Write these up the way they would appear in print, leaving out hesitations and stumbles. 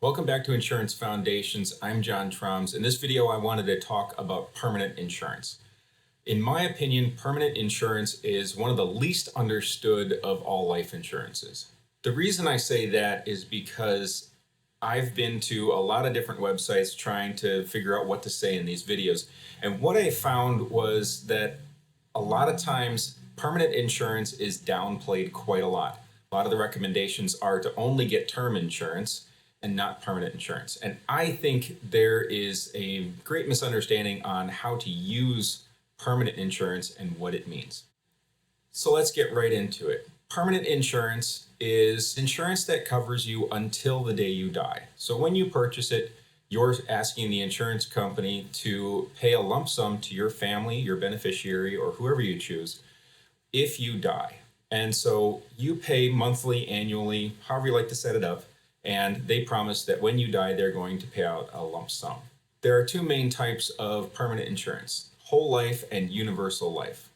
Welcome back to Insurance Foundations. I'm John Troms. In this video, I wanted to talk about permanent insurance. In my opinion, permanent insurance is one of the least understood of all life insurances. The reason I say that is because I've been to a lot of different websites trying to figure out what to say in these videos. And what I found was that a lot of times permanent insurance is downplayed quite a lot. A lot of the recommendations are to only get term insurance and not permanent insurance. And I think there is a great misunderstanding on how to use permanent insurance and what it means. So let's get right into it. Permanent insurance is insurance that covers you until the day you die. So when you purchase it, you're asking the insurance company to pay a lump sum to your family, your beneficiary, or whoever you choose if you die. And so you pay monthly, annually, however you like to set it up, and they promise that when you die, they're going to pay out a lump sum. There are two main types of permanent insurance: whole life and universal life.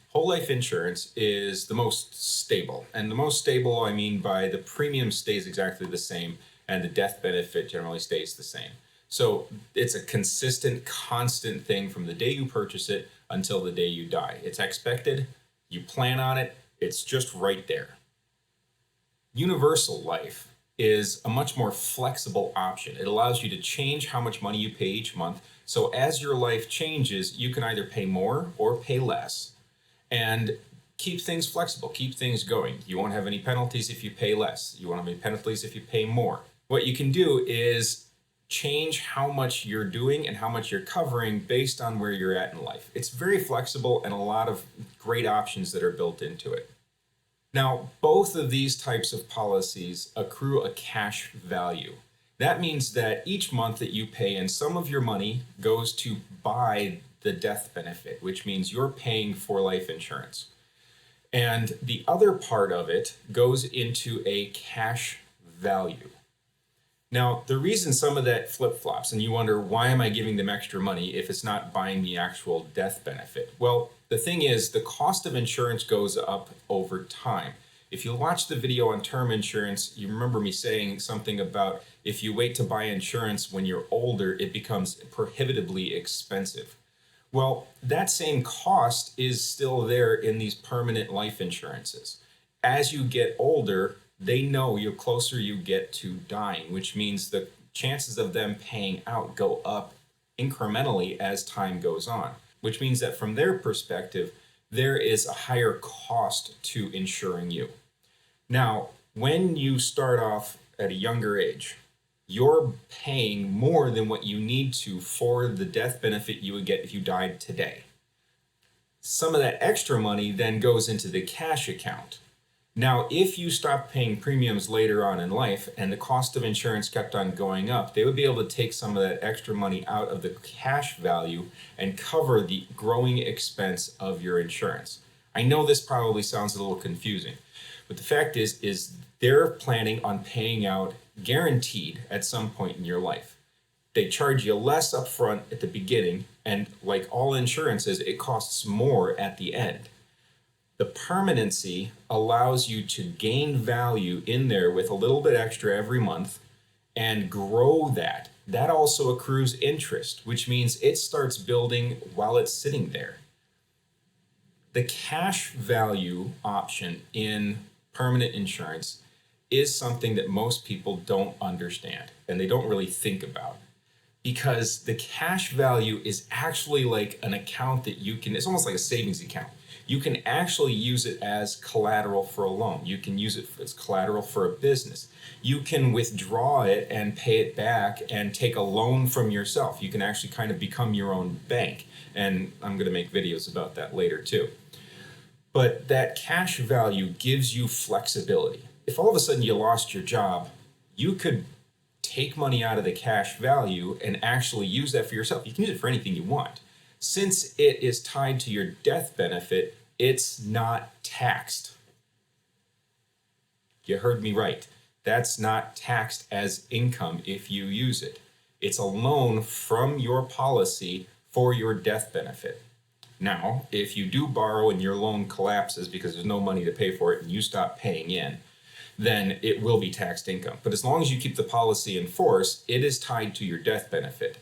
Whole life insurance is the most stable, and the most stable I mean by the premium stays exactly the same and the death benefit generally stays the same. So it's a consistent, constant thing from the day you purchase it until the day you die. It's expected, you plan on it, it's just right there. Universal life is a much more flexible option. It allows you to change how much money you pay each month. So as your life changes, you can either pay more or pay less and keep things flexible, keep things going. You won't have any penalties if you pay less. You won't have any penalties if you pay more. What you can do is change how much you're doing and how much you're covering based on where you're at in life. It's very flexible and a lot of great options that are built into it. Now, both of these types of policies accrue a cash value. That means that each month that you pay in, some of your money goes to buy the death benefit, which means you're paying for life insurance. And the other part of it goes into a cash value. Now, the reason some of that flip-flops, and you wonder, why am I giving them extra money if it's not buying the actual death benefit? Well, the thing is, the cost of insurance goes up over time. If you watch the video on term insurance, you remember me saying something about if you wait to buy insurance when you're older, it becomes prohibitively expensive. Well, that same cost is still there in these permanent life insurances. As you get older, they know the closer you get to dying, which means the chances of them paying out go up incrementally as time goes on, which means that from their perspective, there is a higher cost to insuring you. Now, when you start off at a younger age, you're paying more than what you need to for the death benefit you would get if you died today. Some of that extra money then goes into the cash account. Now, if you stop paying premiums later on in life and the cost of insurance kept on going up, they would be able to take some of that extra money out of the cash value and cover the growing expense of your insurance. I know this probably sounds a little confusing, but the fact is they're planning on paying out guaranteed at some point in your life. They charge you less upfront at the beginning, and like all insurances, it costs more at the end. The permanency allows you to gain value in there with a little bit extra every month and grow that. That also accrues interest, which means it starts building while it's sitting there. The cash value option in permanent insurance is something that most people don't understand and they don't really think about, because the cash value is actually like an account that you can, it's almost like a savings account. You can actually use it as collateral for a loan. You can use it as collateral for a business. You can withdraw it and pay it back and take a loan from yourself. You can actually kind of become your own bank. And I'm going to make videos about that later too. But that cash value gives you flexibility. If all of a sudden you lost your job, you could take money out of the cash value and actually use that for yourself. You can use it for anything you want. Since it is tied to your death benefit, it's not taxed. You heard me right. That's not taxed as income if you use it. It's a loan from your policy for your death benefit. Now, if you do borrow and your loan collapses because there's no money to pay for it and you stop paying in, then it will be taxed income. But as long as you keep the policy in force, it is tied to your death benefit.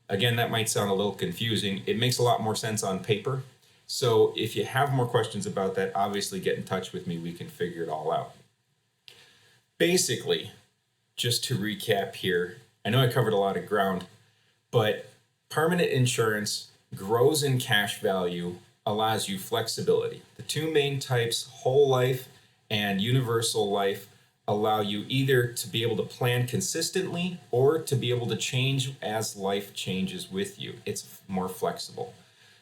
Again, that might sound a little confusing. It makes a lot more sense on paper. So if you have more questions about that, obviously get in touch with me. We can figure it all out. Basically, just to recap here, I know I covered a lot of ground, but permanent insurance grows in cash value, allows you flexibility. The two main types, whole life and universal life, allow you either to be able to plan consistently or to be able to change as life changes with you. It's more flexible.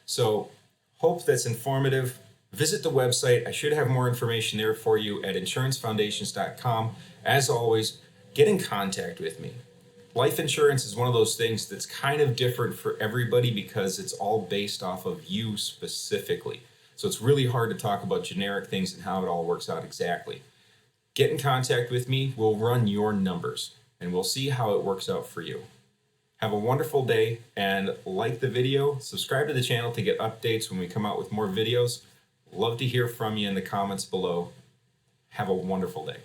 So hope that's informative. Visit the website. I should have more information there for you at insurancefoundations.com. As always, get in contact with me. Life insurance is one of those things that's kind of different for everybody because it's all based off of you specifically. So it's really hard to talk about generic things and how it all works out exactly. Get in contact with me. We'll run your numbers and we'll see how it works out for you. Have a wonderful day and like the video. Subscribe to the channel to get updates when we come out with more videos. Love to hear from you in the comments below. Have a wonderful day.